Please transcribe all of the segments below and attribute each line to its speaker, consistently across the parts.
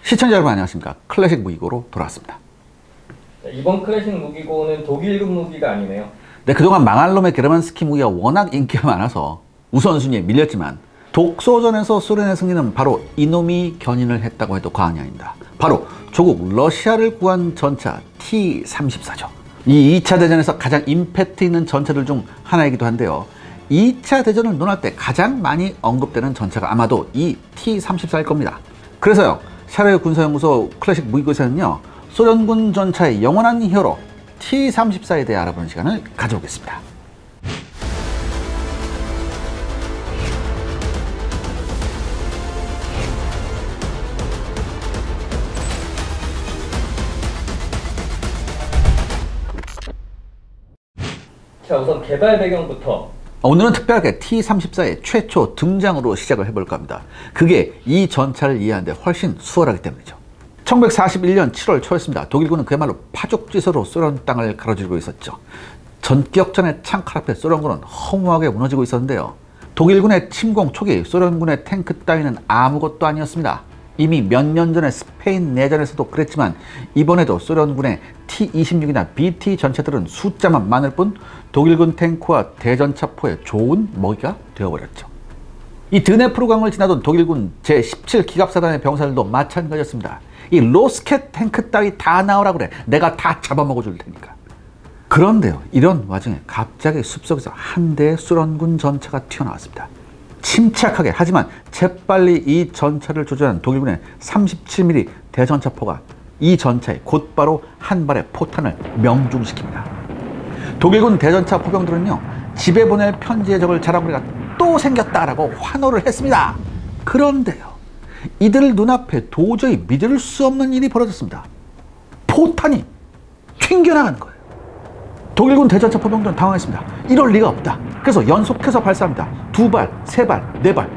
Speaker 1: 시청자 여러분 안녕하십니까. 클래식 무기고로 돌아왔습니다.
Speaker 2: 이번 클래식 무기고는 독일군 무기가 아니네요.
Speaker 1: 네, 그동안 망할 놈의 게르만스키 무기가 워낙 인기가 많아서 우선순위에 밀렸지만 독소전에서 소련의 승리는 바로 이놈이 견인을 했다고 해도 과언이 아닙니다. 바로 조국 러시아를 구한 전차 T-34죠. 이 2차 대전에서 가장 임팩트 있는 전차들 중 하나이기도 한데요. 2차 대전을 논할 때 가장 많이 언급되는 전차가 아마도 이 T-34일 겁니다. 그래서요, 샤르 군사연구소 클래식 무기고에서는요, 소련군 전차의 영원한 히어로 T-34에 대해 알아보는 시간을 가져보겠습니다.
Speaker 2: 자, 우선 개발 배경부터.
Speaker 1: 오늘은 특별하게 T-34의 최초 등장으로 시작을 해볼까 합니다. 그게 이 전차를 이해하는데 훨씬 수월하기 때문이죠. 1941년 7월 초였습니다. 독일군은 그야말로 파죽지서로 소련 땅을 가로지르고 있었죠. 전격전의 창칼 앞에 소련군은 허무하게 무너지고 있었는데요. 독일군의 침공 초기 소련군의 탱크 따위는 아무것도 아니었습니다. 이미 몇 년 전에 스페인 내전에서도 그랬지만 이번에도 소련군의 T-26이나 BT 전차들은 숫자만 많을 뿐 독일군 탱크와 대전차포의 좋은 먹이가 되어버렸죠. 이 드네프르강을 지나던 독일군 제17기갑사단의 병사들도 마찬가지였습니다. 이 로스켓 탱크 따위 다 나오라 그래. 내가 다 잡아먹어 줄 테니까. 그런데요, 이런 와중에 갑자기 숲속에서 한 대의 소련군 전차가 튀어나왔습니다. 침착하게 하지만 재빨리 이 전차를 조준한 독일군의 37mm 대전차포가 이 전차에 곧바로 한 발의 포탄을 명중시킵니다. 독일군 대전차 포병들은요, 집에 보낼 편지의 적을 자랑거리가 또 생겼다라고 환호를 했습니다. 그런데요, 이들 눈앞에 도저히 믿을 수 없는 일이 벌어졌습니다. 포탄이 튕겨나가는 거예요. 독일군 대전차 포병들은 당황했습니다. 이럴 리가 없다. 그래서 연속해서 발사합니다. 2발, 3발, 4발.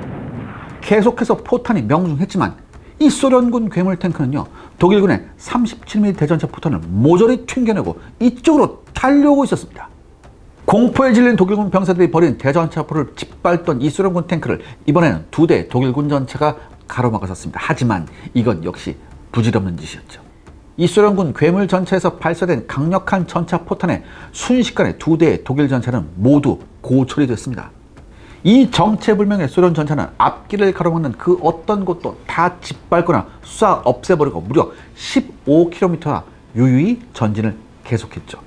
Speaker 1: 계속해서 포탄이 명중했지만 이 소련군 괴물 탱크는요, 독일군의 37mm 대전차 포탄을 모조리 튕겨내고 이쪽으로 달려오고 있었습니다. 공포에 질린 독일군 병사들이 버린 대전차포를 짓밟던 이 소련군 탱크를 이번에는 2대 독일군 전차가 가로막았습니다. 하지만 이건 역시 부질없는 짓이었죠. 이 소련군 괴물 전차에서 발사된 강력한 전차 포탄에 순식간에 2대의 독일 전차는 모두 고철이 됐습니다. 이 정체불명의 소련 전차는 앞길을 가로막는 그 어떤 곳도 다 짓밟거나 쏴 없애버리고 무려 15km나 유유히 전진을 계속했죠.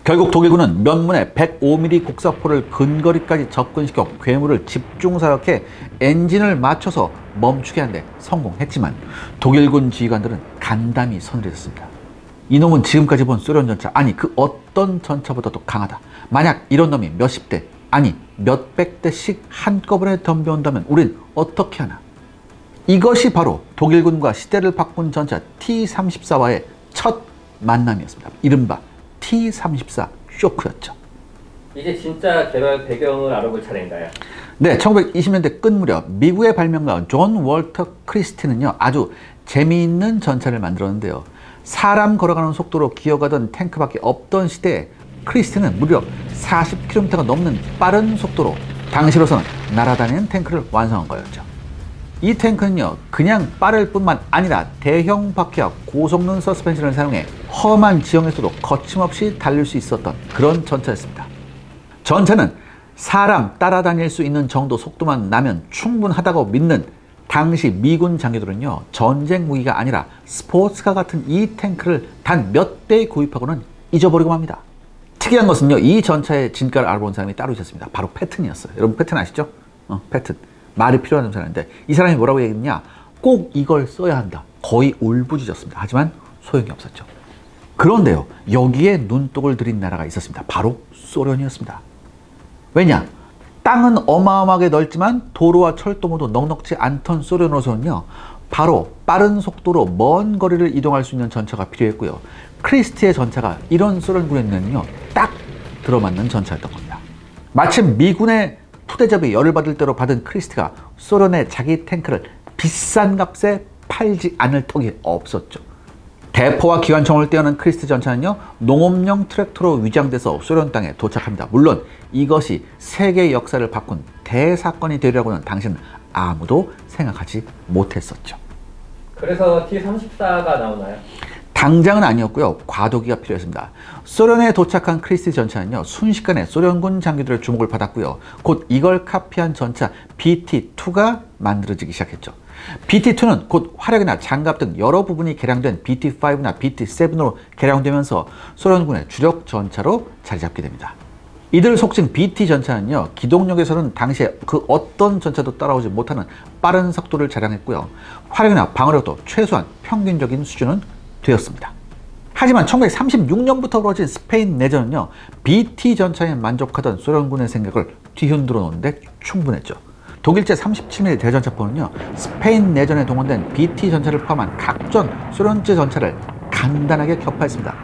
Speaker 1: 결국 독일군은 면문에 105mm 곡사포를 근거리까지 접근시켜 괴물을 집중사격해 엔진을 맞춰서 멈추게 하는데 성공했지만 독일군 지휘관들은 간담이 서늘해졌습니다. 이놈은 지금까지 본 소련 전차, 아니 그 어떤 전차보다도 강하다. 만약 이런 놈이 몇십 대, 아니 몇백 대씩 한꺼번에 덤벼온다면 우린 어떻게 하나. 이것이 바로 독일군과 시대를 바꾼 전차 T-34와의 첫 만남이었습니다. 이른바 T-34 쇼크였죠.
Speaker 2: 이제 진짜 개발 배경을 알아볼 차례인가요?
Speaker 1: 네, 1920년대 끝 무렵 미국의 발명가 존 월터 크리스티는요, 아주 재미있는 전차를 만들었는데요. 사람 걸어가는 속도로 기어가던 탱크밖에 없던 시대에 크리스티는 무려 40km가 넘는 빠른 속도로 당시로서는 날아다니는 탱크를 완성한 거였죠. 이 탱크는요, 그냥 빠를 뿐만 아니라 대형 바퀴와 고성능 서스펜션을 사용해 험한 지형에서도 거침없이 달릴 수 있었던 그런 전차였습니다. 전차는 사람 따라다닐 수 있는 정도 속도만 나면 충분하다고 믿는 당시 미군 장교들은요, 전쟁 무기가 아니라 스포츠카 같은 이 탱크를 단 몇 대 구입하고는 잊어버리고 맙니다. 특이한 것은요, 이 전차의 진가를 알아본 사람이 따로 있었습니다. 바로 패튼이었어요. 여러분 패튼 아시죠? 패튼. 말이 필요한 사람인데 이 사람이 뭐라고 얘기했냐? 꼭 이걸 써야 한다. 거의 울부짖었습니다. 하지만 소용이 없었죠. 그런데요, 여기에 눈독을 들인 나라가 있었습니다. 바로 소련이었습니다. 왜냐? 땅은 어마어마하게 넓지만 도로와 철도 모두 넉넉지 않던 소련으로서는요, 바로 빠른 속도로 먼 거리를 이동할 수 있는 전차가 필요했고요. 크리스티의 전차가 이런 소련군에는요, 딱 들어맞는 전차였던 겁니다. 마침 미군의 푸대접이 열을 받을 대로 받은 크리스티가 소련의 자기 탱크를 비싼 값에 팔지 않을 턱이 없었죠. 대포와 기관총을 떼어낸 크리스티 전차는요, 농업용 트랙터로 위장돼서 소련 땅에 도착합니다. 물론 이것이 세계 역사를 바꾼 대사건이 되리라고는 당시는 아무도 생각하지 못했었죠.
Speaker 2: 그래서 T-34가 나오나요?
Speaker 1: 당장은 아니었고요. 과도기가 필요했습니다. 소련에 도착한 크리스티 전차는요, 순식간에 소련군 장교들의 주목을 받았고요. 곧 이걸 카피한 전차 BT-2가 만들어지기 시작했죠. BT-2는 곧 화력이나 장갑 등 여러 부분이 개량된 BT-5나 BT-7으로 개량되면서 소련군의 주력 전차로 자리 잡게 됩니다. 이들 속칭 BT 전차는요, 기동력에서는 당시에 그 어떤 전차도 따라오지 못하는 빠른 속도를 자랑했고요. 화력이나 방어력도 최소한 평균적인 수준은 되었습니다. 하지만 1936년부터 벌어진 스페인 내전은요, BT 전차에 만족하던 소련군의 생각을 뒤흔들어 놓는데 충분했죠. 독일제 37mm 대전차포는요, 스페인 내전에 동원된 BT 전차를 포함한 각종 소련제 전차를 간단하게 격파했습니다.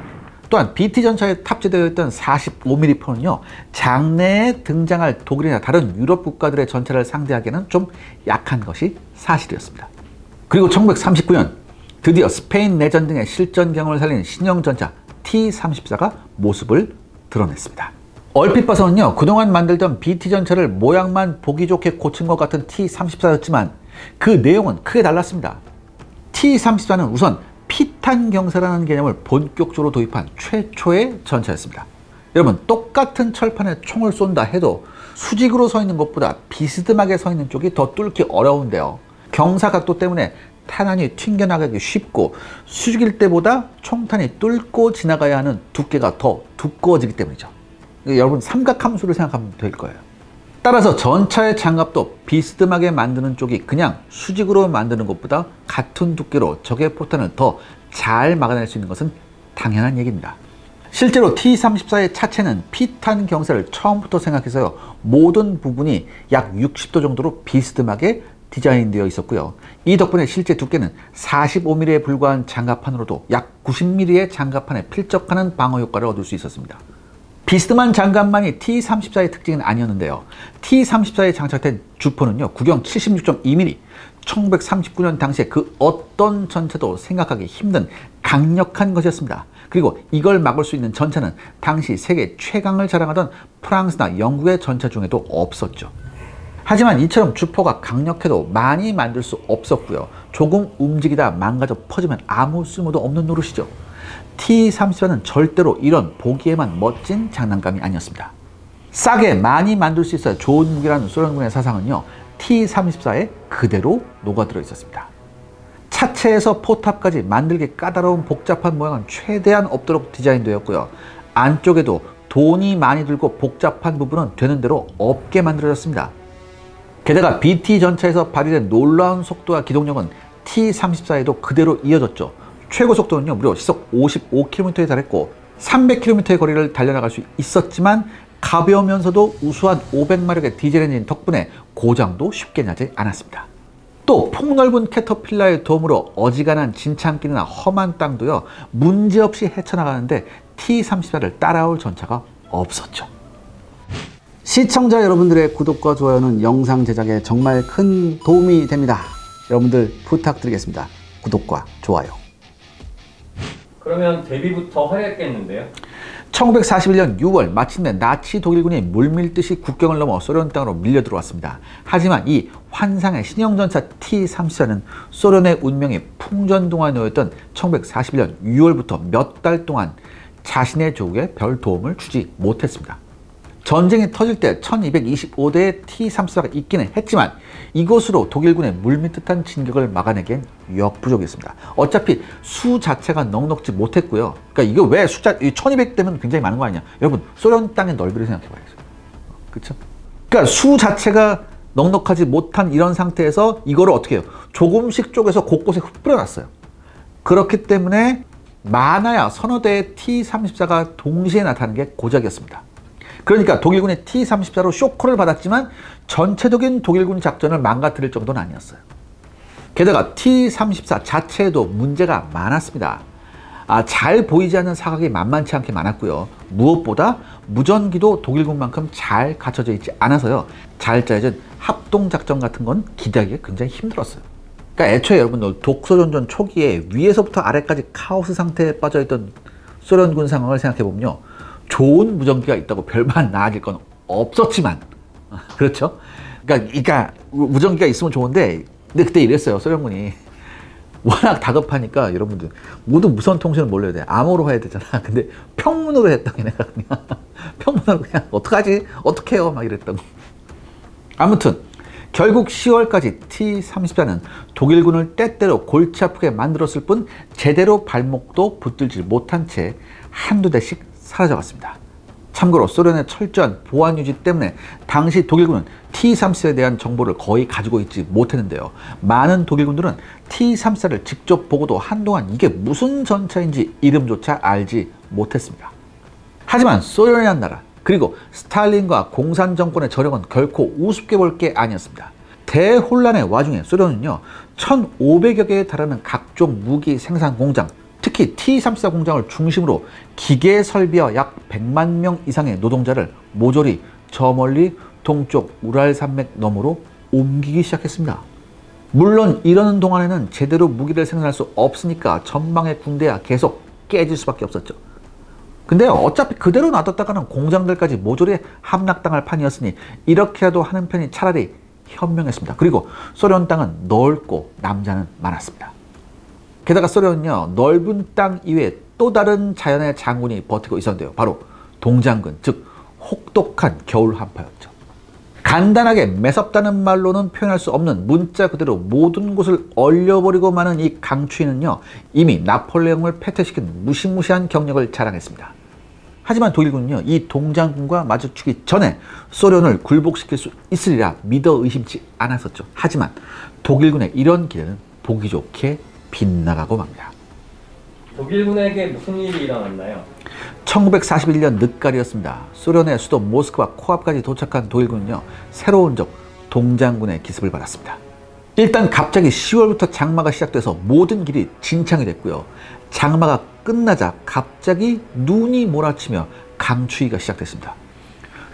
Speaker 1: 또한 BT 전차에 탑재되어 있던 45mm 포는요, 장내에 등장할 독일이나 다른 유럽 국가들의 전차를 상대하기에는 좀 약한 것이 사실이었습니다. 그리고 1939년 드디어 스페인 내전 등의 실전 경험을 살린 신형 전차 T-34가 모습을 드러냈습니다. 얼핏 봐서는요, 그동안 만들던 BT 전차를 모양만 보기 좋게 고친 것 같은 T-34였지만 그 내용은 크게 달랐습니다. T-34는 우선 피탄 경사라는 개념을 본격적으로 도입한 최초의 전차였습니다. 여러분, 똑같은 철판에 총을 쏜다 해도 수직으로 서 있는 것보다 비스듬하게 서 있는 쪽이 더 뚫기 어려운데요. 경사 각도 때문에 탄환이 튕겨나가기 쉽고 수직일 때보다 총탄이 뚫고 지나가야 하는 두께가 더 두꺼워지기 때문이죠. 여러분, 삼각함수를 생각하면 될 거예요. 따라서 전차의 장갑도 비스듬하게 만드는 쪽이 그냥 수직으로 만드는 것보다 같은 두께로 적의 포탄을 더 잘 막아낼 수 있는 것은 당연한 얘기입니다. 실제로 T-34의 차체는 피탄 경사를 처음부터 생각해서요, 모든 부분이 약 60도 정도로 비스듬하게 디자인되어 있었고요. 이 덕분에 실제 두께는 45mm에 불과한 장갑판으로도 약 90mm의 장갑판에 필적하는 방어 효과를 얻을 수 있었습니다. 비스듬한 장갑만이 T-34의 특징은 아니었는데요. T-34에 장착된 주포는요, 구경 76.2mm, 1939년 당시에 그 어떤 전차도 생각하기 힘든 강력한 것이었습니다. 그리고 이걸 막을 수 있는 전차는 당시 세계 최강을 자랑하던 프랑스나 영국의 전차 중에도 없었죠. 하지만 이처럼 주포가 강력해도 많이 만들 수 없었고요. 조금 움직이다 망가져 퍼지면 아무 쓸모도 없는 노릇이죠. T-34는 절대로 이런 보기에만 멋진 장난감이 아니었습니다. 싸게 많이 만들 수 있어야 좋은 무기라는 소련군의 사상은요, T-34에 그대로 녹아들어 있었습니다. 차체에서 포탑까지 만들기 까다로운 복잡한 모양은 최대한 없도록 디자인되었고요. 안쪽에도 돈이 많이 들고 복잡한 부분은 되는 대로 없게 만들어졌습니다. 게다가 BT 전차에서 발휘된 놀라운 속도와 기동력은 T-34에도 그대로 이어졌죠. 최고 속도는요, 무려 시속 55km에 달했고 300km의 거리를 달려나갈 수 있었지만 가벼우면서도 우수한 500마력의 디젤 엔진 덕분에 고장도 쉽게 나지 않았습니다. 또 폭넓은 캐터필라의 도움으로 어지간한 진창길이나 험한 땅도요, 문제없이 헤쳐나가는데 T-34를 따라올 전차가 없었죠.
Speaker 3: 시청자 여러분들의 구독과 좋아요는 영상 제작에 정말 큰 도움이 됩니다. 여러분들 부탁드리겠습니다. 구독과 좋아요.
Speaker 2: 그러면 데뷔부터 화려했겠는데요?
Speaker 1: 1941년 6월 마침내 나치 독일군이 물밀듯이 국경을 넘어 소련 땅으로 밀려 들어왔습니다. 하지만 이 환상의 신형전차 T-34는 소련의 운명이 풍전등화에 놓였던 1941년 6월부터 몇 달 동안 자신의 조국에 별 도움을 주지 못했습니다. 전쟁이 터질 때 1225대의 T-34가 있기는 했지만 이것으로 독일군의 물밀듯한 진격을 막아내기엔 역부족이었습니다. 어차피 수 자체가 넉넉지 못했고요. 그러니까 이거 왜 숫자 1200대면 굉장히 많은 거 아니냐. 여러분, 소련 땅의 넓이를 생각해 봐야죠. 그렇죠? 그러니까 수 자체가 넉넉하지 못한 이런 상태에서 이거를 어떻게 해요? 조금씩 쪼개서 곳곳에 흩뿌려놨어요. 그렇기 때문에 많아야 서너 대의 T-34가 동시에 나타나는 게 고작이었습니다. 그러니까 독일군의 T-34로 쇼크를 받았지만 전체적인 독일군 작전을 망가뜨릴 정도는 아니었어요. 게다가 T-34 자체에도 문제가 많았습니다. 잘 보이지 않는 사각이 만만치 않게 많았고요. 무엇보다 무전기도 독일군만큼 잘 갖춰져 있지 않아서요, 잘 짜여진 합동작전 같은 건 기대하기가 굉장히 힘들었어요. 그러니까 애초에 여러분들 독소전전 초기에 위에서부터 아래까지 카오스 상태에 빠져있던 소련군 상황을 생각해보면요, 좋은 무전기가 있다고 별반 나아질 건 없었지만, 그렇죠? 그러니까 무전기가 있으면 좋은데, 근데 그때 이랬어요, 소련군이. 워낙 다급하니까 여러분들 모두 무선 통신을 몰라야 돼. 암호로 해야 되잖아. 근데 평문으로 했더니 내가 그냥 평문으로 그냥 어떡하지? 어떡해요? 막 이랬던 거. 아무튼 결국 10월까지 T-34는 독일군을 때때로 골치 아프게 만들었을 뿐 제대로 발목도 붙들지 못한 채 한두 대씩 사라져갔습니다. 참고로 소련의 철저한 보안 유지 때문에 당시 독일군은 T-34에 대한 정보를 거의 가지고 있지 못했는데요. 많은 독일군들은 T-34를 직접 보고도 한동안 이게 무슨 전차인지 이름조차 알지 못했습니다. 하지만 소련이란 나라, 그리고 스탈린과 공산 정권의 저력은 결코 우습게 볼 게 아니었습니다. 대혼란의 와중에 소련은요, 1,500여 개에 달하는 각종 무기 생산 공장, 특히 T-34 공장을 중심으로 기계 설비와 약 100만 명 이상의 노동자를 모조리 저 멀리 동쪽 우랄 산맥 너머로 옮기기 시작했습니다. 물론 이러는 동안에는 제대로 무기를 생산할 수 없으니까 전방의 군대야 계속 깨질 수밖에 없었죠. 근데 어차피 그대로 놔뒀다가는 공장들까지 모조리 함락당할 판이었으니 이렇게라도 하는 편이 차라리 현명했습니다. 그리고 소련 땅은 넓고 남자는 많았습니다. 게다가 소련은요, 넓은 땅 이외에 또 다른 자연의 장군이 버티고 있었는데요. 바로 동장군, 즉 혹독한 겨울 한파였죠. 간단하게 매섭다는 말로는 표현할 수 없는 문자 그대로 모든 곳을 얼려버리고 마는 이 강추위는요, 이미 나폴레옹을 패퇴시킨 무시무시한 경력을 자랑했습니다. 하지만 독일군은요, 이 동장군과 마주치기 전에 소련을 굴복시킬 수 있으리라 믿어 의심치 않았었죠. 하지만 독일군의 이런 기대는 보기 좋게 빗나가고 맙니다.
Speaker 2: 독일군에게 무슨 일이 일어났나요?
Speaker 1: 1941년 늦가을이었습니다. 소련의 수도 모스크바 코앞까지 도착한 독일군은요, 새로운 적 동장군의 기습을 받았습니다. 일단 갑자기 10월부터 장마가 시작돼서 모든 길이 진창이 됐고요. 장마가 끝나자 갑자기 눈이 몰아치며 강추위가 시작됐습니다.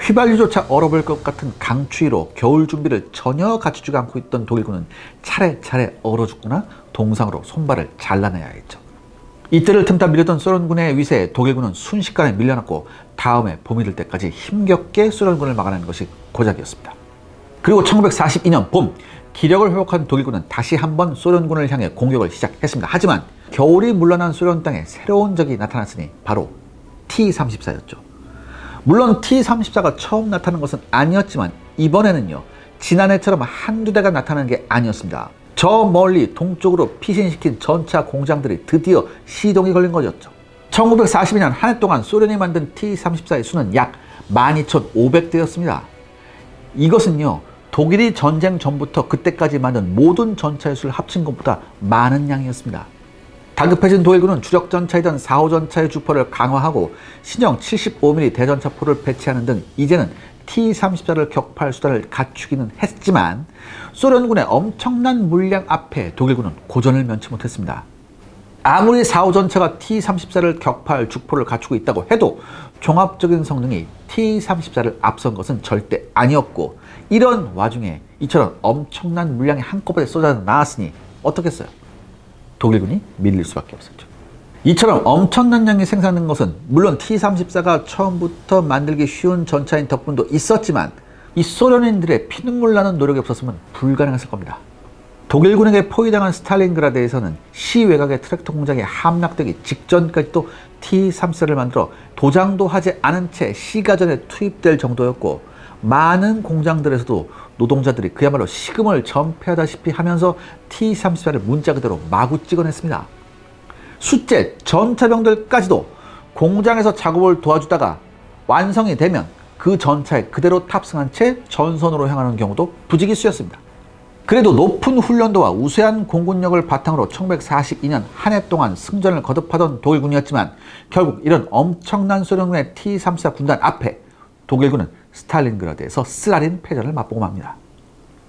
Speaker 1: 휘발유조차 얼어버릴 것 같은 강추위로 겨울 준비를 전혀 갖추지 않고 있던 독일군은 차례차례 얼어 죽거나 동상으로 손발을 잘라내야 했죠. 이때를 틈타 밀려던 소련군의 위세에 독일군은 순식간에 밀려났고 다음에 봄이 들 때까지 힘겹게 소련군을 막아내는 것이 고작이었습니다. 그리고 1942년 봄, 기력을 회복한 독일군은 다시 한번 소련군을 향해 공격을 시작했습니다. 하지만 겨울이 물러난 소련 땅에 새로운 적이 나타났으니 바로 T-34였죠. 물론 T-34가 처음 나타난 것은 아니었지만 이번에는요, 지난해처럼 한두 대가 나타나는 게 아니었습니다. 저 멀리 동쪽으로 피신시킨 전차 공장들이 드디어 시동이 걸린 거였죠. 1942년 한 해 동안 소련이 만든 T-34의 수는 약 12,500대였습니다. 이것은요, 독일이 전쟁 전부터 그때까지 만든 모든 전차의 수를 합친 것보다 많은 양이었습니다. 다급해진 독일군은 주력 전차이던 4호 전차의 주포를 강화하고 신형 75mm 대전차포를 배치하는 등 이제는 T-34를 격파할 수단을 갖추기는 했지만 소련군의 엄청난 물량 앞에 독일군은 고전을 면치 못했습니다. 아무리 4호 전차가 T-34를 격파할 주포를 갖추고 있다고 해도 종합적인 성능이 T-34를 앞선 것은 절대 아니었고, 이런 와중에 이처럼 엄청난 물량이 한꺼번에 쏟아져 나왔으니 어떻겠어요? 독일군이 밀릴 수밖에 없었죠. 이처럼 엄청난 양이 생산된 것은 물론 T-34가 처음부터 만들기 쉬운 전차인 덕분도 있었지만 이 소련인들의 피눈물 나는 노력이 없었으면 불가능했을 겁니다. 독일군에게 포위당한 스탈린그라드에서는 시외곽의 트랙터 공장이 함락되기 직전까지도 T-34를 만들어 도장도 하지 않은 채 시가전에 투입될 정도였고, 많은 공장들에서도 노동자들이 그야말로 식음을 전폐하다시피 하면서 T-34를 문자 그대로 마구 찍어냈습니다. 숫제 전차병들까지도 공장에서 작업을 도와주다가 완성이 되면 그 전차에 그대로 탑승한 채 전선으로 향하는 경우도 부지기수였습니다. 그래도 높은 훈련도와 우세한 공군력을 바탕으로 1942년 한 해 동안 승전을 거듭하던 독일군이었지만 결국 이런 엄청난 소련군의 T-34 군단 앞에 독일군은 스탈린그라드에서 쓰라린 패전을 맛보고 맙니다.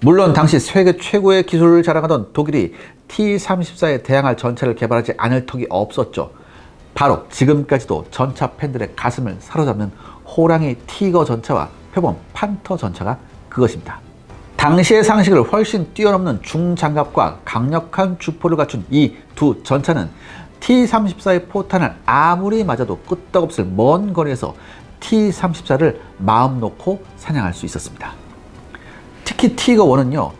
Speaker 1: 물론 당시 세계 최고의 기술을 자랑하던 독일이 T-34에 대항할 전차를 개발하지 않을 턱이 없었죠. 바로 지금까지도 전차 팬들의 가슴을 사로잡는 호랑이 티거 전차와 표범 판터 전차가 그것입니다. 당시의 상식을 훨씬 뛰어넘는 중장갑과 강력한 주포를 갖춘 이 두 전차는 T-34의 포탄을 아무리 맞아도 끄떡없을 먼 거리에서 T-34를 마음 놓고 사냥할 수 있었습니다. 특히 티거1은요,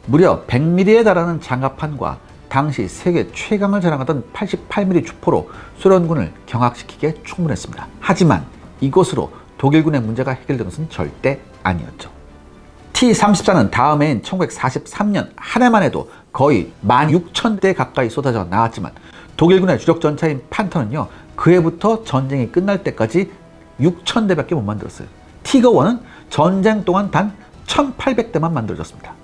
Speaker 1: 무려 100mm에 달하는 장갑판과 당시 세계 최강을 자랑하던 88mm 주포로 소련군을 경악시키기에 충분했습니다. 하지만 이것으로 독일군의 문제가 해결된 것은 절대 아니었죠. T-34는 다음 해인 1943년 한 해만 해도 거의 16,000대 가까이 쏟아져 나왔지만 독일군의 주력 전차인 판터는요, 그 해부터 전쟁이 끝날 때까지 6,000대밖에 못 만들었어요. 티거1은 전쟁 동안 단 1,800대만 만들어졌습니다.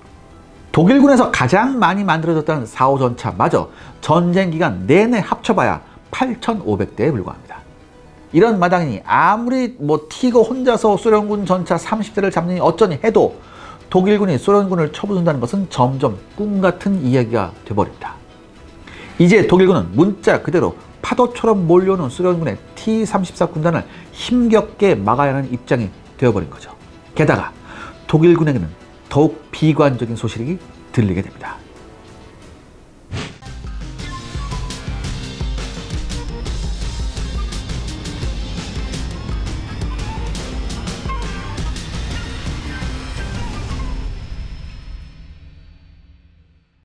Speaker 1: 독일군에서 가장 많이 만들어졌다는 4호 전차마저 전쟁 기간 내내 합쳐봐야 8,500대에 불과합니다. 이런 마당이니 아무리 티거 혼자서 소련군 전차 30대를 잡느니 어쩌니 해도 독일군이 소련군을 쳐부순다는 것은 점점 꿈같은 이야기가 돼버립니다. 이제 독일군은 문자 그대로 파도처럼 몰려오는 소련군의 T-34 군단을 힘겹게 막아야 하는 입장이 되어버린 거죠. 게다가 독일군에게는 더욱 비관적인 소식이 들리게 됩니다.